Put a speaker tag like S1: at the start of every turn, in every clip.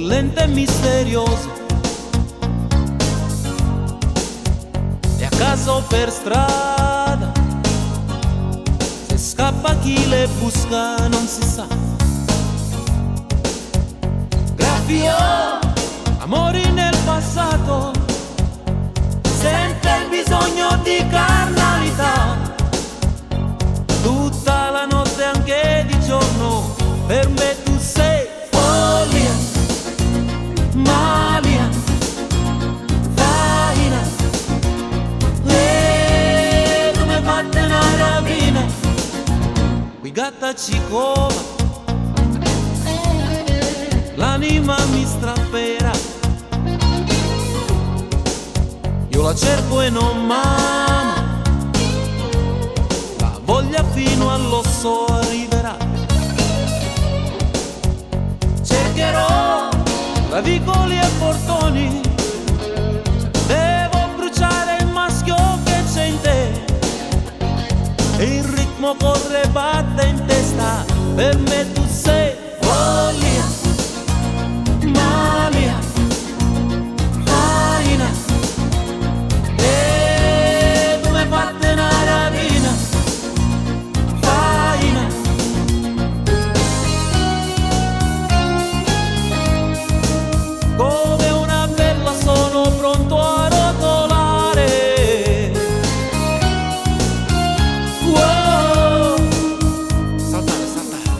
S1: lento e misterioso, e a caso per strada, se scappa chi le busca non si sa. Graffio, amori nel passato, sente il bisogno di carnalità, tutta la notte anche di giorno, per me tu sei follia, malia, faina, e come fatte una rapina, qui gatta ci cova, l'anima mi strapperà, io la cerco e non m'ama, la voglia fino all'osso arriverà. Cercherò tra vicoli e portoni, devo bruciare il maschio che c'è in te, e il ritmo corre, batte in testa, per me tu sei follia, malia, faina, e come fatte una rapina, faina. Come una bella sono pronto a rotolare. Wow. Saltare, saltare.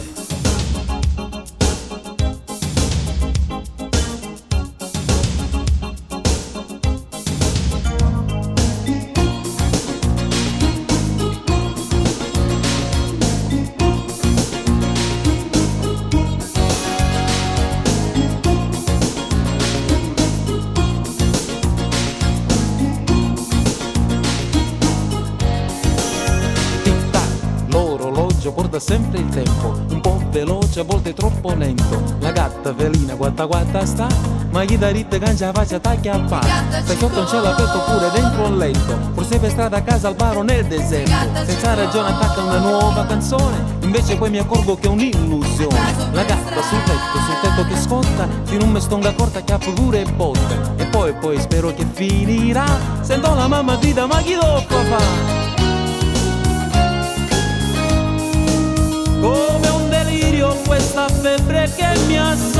S1: L'orologio porta sempre il tempo, un po' veloce, a volte troppo lento. La gatta felina guatta guatta sta, ma gli da ritte cangia faccia tacchi a pa. Stai sotto un cielo aperto oppure dentro un letto, forse per strada, a casa, al bar o nel deserto. Senza ragione attacca una nuova canzone, invece poi mi accorgo che è un'illusione. La gatta sul tetto che scotta, fino un mestonga corta che ha pure botte. E poi spero che finirà, sento la mamma grida ma chi tocca fa? Come un delirio questa febbre che mi assale,